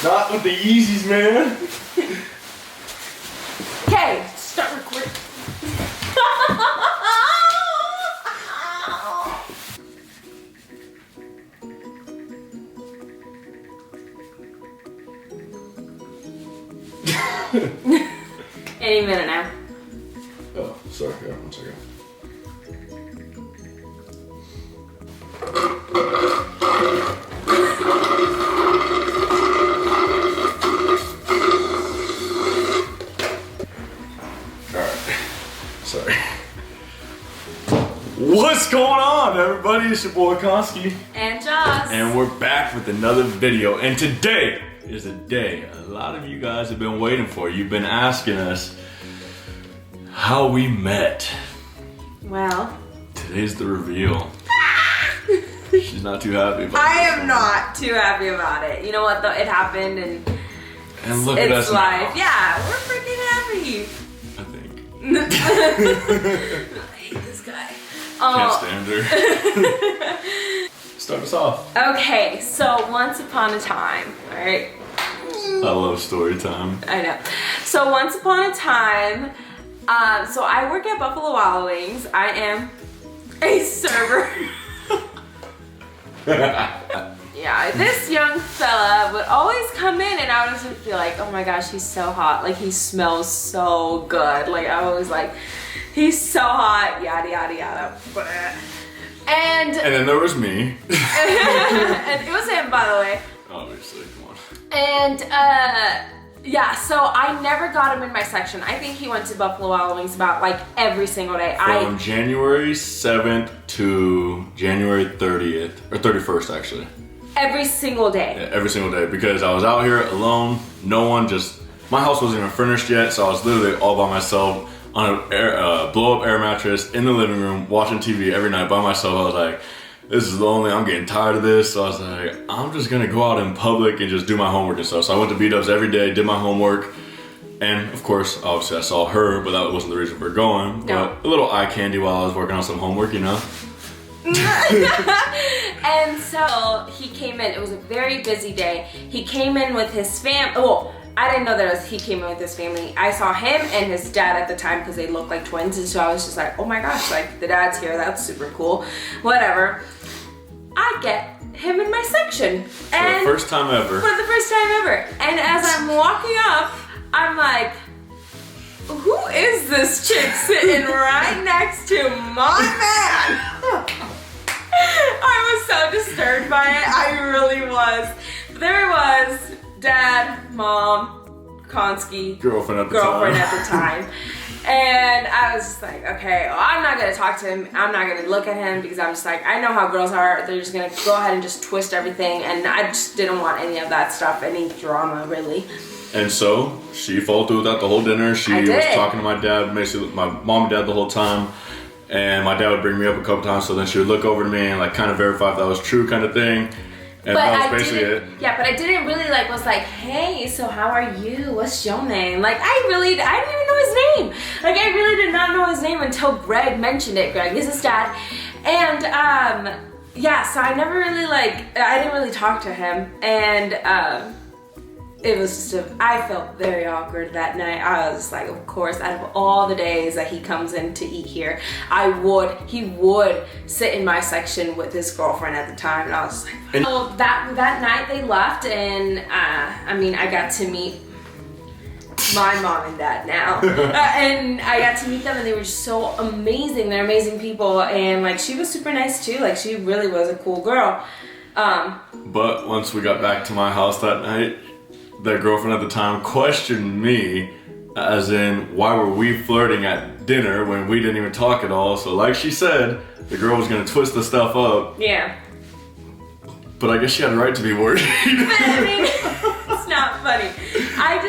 Not with the Yeezys, man. Okay, start recording. Any minute now. Oh, sorry. Yeah, 1 second. Sorry. What's going on, everybody? It's your boy Konski. And Joss. And we're back with another video. And today is a day a lot of you guys have been waiting for. You've been asking us how we met. Well, today's the reveal. She's not too happy about it. I am not too happy about it. You know what though? It happened and look at us life. now. Yeah, we're freaking happy. I think. I hate this guy. Can't stand her. Start us off. Okay, so once upon a time, alright? I love story time. I know. So once upon a time, so I work at Buffalo Wild Wings. I am a server. Yeah, this young fella would always come in and I would just be like, oh my gosh, he's so hot. Like, he smells so good. Like, I was like, he's so hot, yada, yada, yada. And then there was me. and it was him, by the way. Obviously, come on. And, yeah, so I never got him in my section. I think he went to Buffalo Wild Wings about, like, every single day. From January 7th to January 30th, or 31st, actually. Every single day. Yeah, every single day, because I was out here alone, no one, my house wasn't even furnished yet, so I was literally all by myself on a blow-up air mattress in the living room, watching TV every night by myself. I was like, this is lonely, I'm getting tired of this, so I was like, I'm just gonna go out in public and just do my homework and stuff. So I went to B-Dubs every day, did my homework, and of course, obviously I saw her, but that wasn't the reason for going. No. But a little eye candy while I was working on some homework, you know? And so he came in. It was a very busy day. He came in with his family. Well, I didn't know that he came in with his family. I saw him and his dad at the time because they looked like twins, and so I was just like, oh my gosh, like the dad's here. That's super cool. Whatever. I get him in my section. For the first time ever. For the first time ever. And as I'm walking up, I'm like, who is this chick sitting right next to my man? I was so disturbed by it. I really was. But there it was. Dad, mom, Konski, Girlfriend at the time. And I was just like, okay, well, I'm not gonna talk to him. I'm not gonna look at him because I'm just like, I know how girls are. They're just gonna go ahead and just twist everything. And I just didn't want any of that stuff, any drama really. And so she followed through with that the whole dinner. She was talking to my dad, basically my mom and dad the whole time. And my dad would bring me up a couple times, so then she would look over to me and like kind of verify if that was true, kind of thing. And that was basically it. Yeah, but I didn't really was like, hey, so how are you? What's your name? Like, I didn't even know his name. Like, I really did not know his name until Greg mentioned it. Greg is his dad. And, yeah, so I never really I didn't really talk to him. And, it was just I felt very awkward that night. I was like, of course, out of all the days that he comes in to eat here, he would sit in my section with his girlfriend at the time, and I was like, so that night they left, and I mean, I got to meet my mom and dad now, and I got to meet them, and they were just so amazing. They're amazing people, and like she was super nice too. Like she really was a cool girl. But once we got back to my house that night, their girlfriend at the time questioned me, as in, why were we flirting at dinner when we didn't even talk at all? So like she said, the girl was gonna twist the stuff up. Yeah. But I guess she had a right to be worried. But I mean, it's not funny. I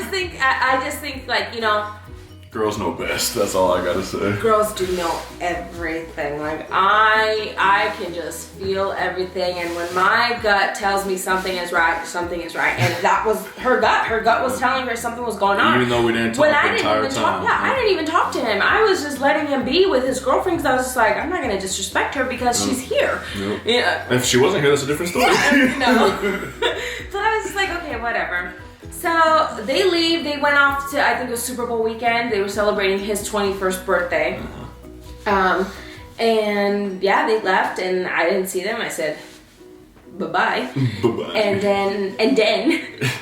just think like, you know, girls know best, that's all I gotta say. Girls do know everything. Like I can just feel everything, and when my gut tells me something is right, something is right. And that was her gut. Her gut was telling her something was going on. Even though we didn't talk the entire time. I didn't even talk to him. I was just letting him be with his girlfriend because I was just like, I'm not gonna disrespect her because she's here. Nope. Yeah. If she wasn't here, that's a different story. Yeah, no. But I was just like, okay, whatever. So they leave. They went off to, I think it was Super Bowl weekend. They were celebrating his 21st birthday. And yeah, they left, and I didn't see them. I said, bye-bye. Bye-bye.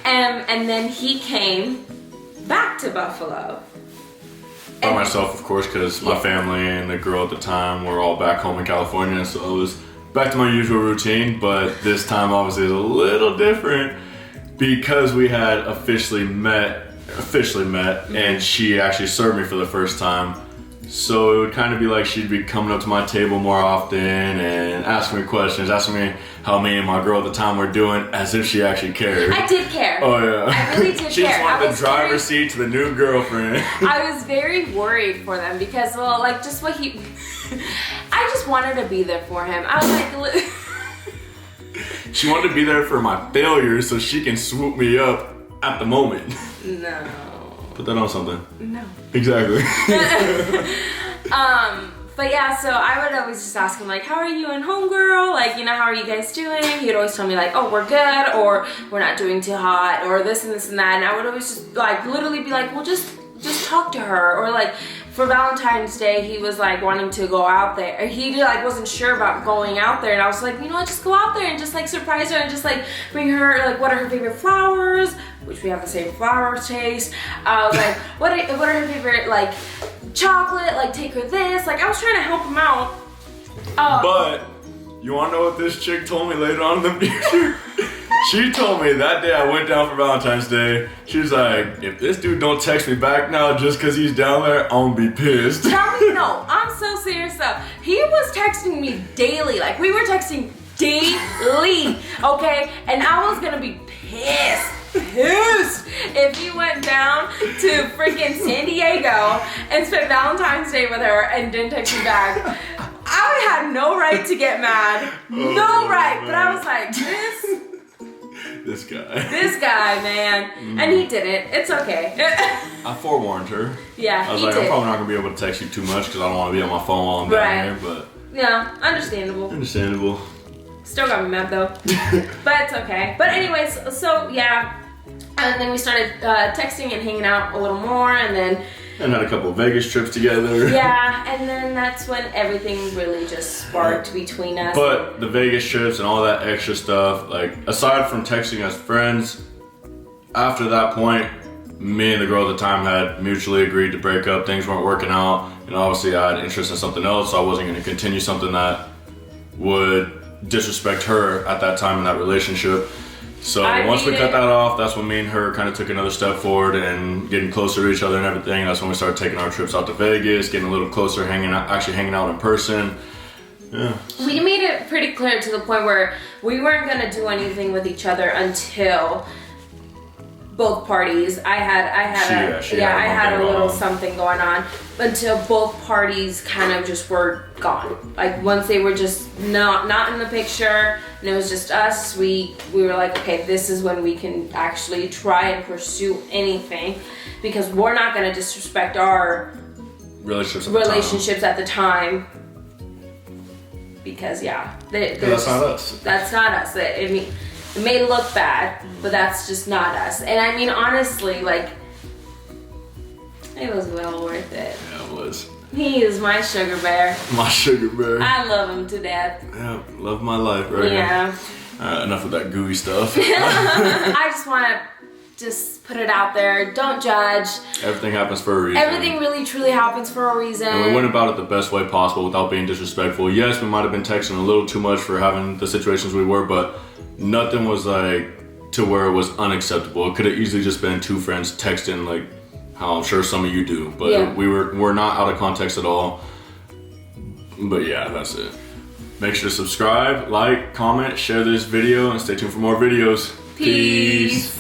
And then he came back to Buffalo. By myself, of course, because my family and the girl at the time were all back home in California, so it was back to my usual routine. But this time, obviously, is a little different because we had officially met, and she actually served me for the first time. So it would kind of be like she'd be coming up to my table more often and asking me questions, asking me how me and my girl at the time were doing, as if she actually cared. I did care. Oh yeah. I really did She care. just wanted the driver's seat to the new girlfriend. I was very worried for them because, well, like just what he, I just wanted to be there for him. I was like, She wanted to be there for my failures so she can swoop me up at the moment. no. Put that on something. No. Exactly. But yeah, so I would always just ask him like, how are you and homegirl? Like, you know, how are you guys doing? He'd always tell me like, oh, we're good, or we're not doing too hot, or this and this and that. And I would always just like literally be like, well, just talk to her. Or like for Valentine's Day, he was like wanting to go out there. He like wasn't sure about going out there, and I was like, you know what, just go out there and just like surprise her and just like bring her like what are her favorite flowers, which we have the same flower taste. I was like, what are her favorite like chocolate, like take her this. Like I was trying to help him out. But you wanna know what this chick told me later on in the future? She told me that day I went down for Valentine's Day, she was like, if this dude don't text me back now just cause he's down there, I'm gonna be pissed. Tell me no, I'm so serious though. He was texting me daily, like we were texting daily, okay? And I was gonna be pissed if he went down to freaking San Diego and spent Valentine's Day with her and didn't text me back. I had no right to get mad. No right. But I was like, this guy, man. And he didn't. It's okay. I forewarned her. Yeah, I was he like, did. I'm probably not gonna be able to text you too much because I don't want to be on my phone while I'm down here, but Yeah, understandable. Still got me mad though. But it's okay. But anyways, so yeah. And then we started texting and hanging out a little more, and then had a couple of Vegas trips together. yeah, and then that's when everything really just sparked between us. But the Vegas trips and all that extra stuff, like aside from texting as friends, after that point, me and the girl at the time had mutually agreed to break up. Things weren't working out, and obviously I had interest in something else, so I wasn't going to continue something that would disrespect her at that time in that relationship. So once we cut that off, that's when me and her kind of took another step forward and getting closer to each other and everything. That's when we started taking our trips out to Vegas, getting a little closer, actually hanging out in person. Yeah. We made it pretty clear to the point where we weren't gonna do anything with each other until both parties. I had a little something going on until both parties kind of just were gone. Like once they were just not in the picture and it was just us, we were like, okay, this is when we can actually try and pursue anything, because we're not gonna disrespect our relationships at the time. Because that's not us. That's not us. It may look bad, but that's just not us. And I mean, honestly, like, it was well worth it. Yeah, it was. He is my sugar bear. My sugar bear. I love him to death. Yeah, love my life, right? Yeah. Enough of that gooey stuff. I just want to just put it out there. Don't judge. Everything happens for a reason. Everything really, truly happens for a reason. And we went about it the best way possible without being disrespectful. Yes, we might have been texting a little too much for having the situations we were, but nothing was like to where it was unacceptable. It could have easily just been two friends texting like how I'm sure some of you do, but yeah. we're not out of context at all. But yeah, that's it. Make sure to subscribe, like, comment, share this video, and stay tuned for more videos. Peace.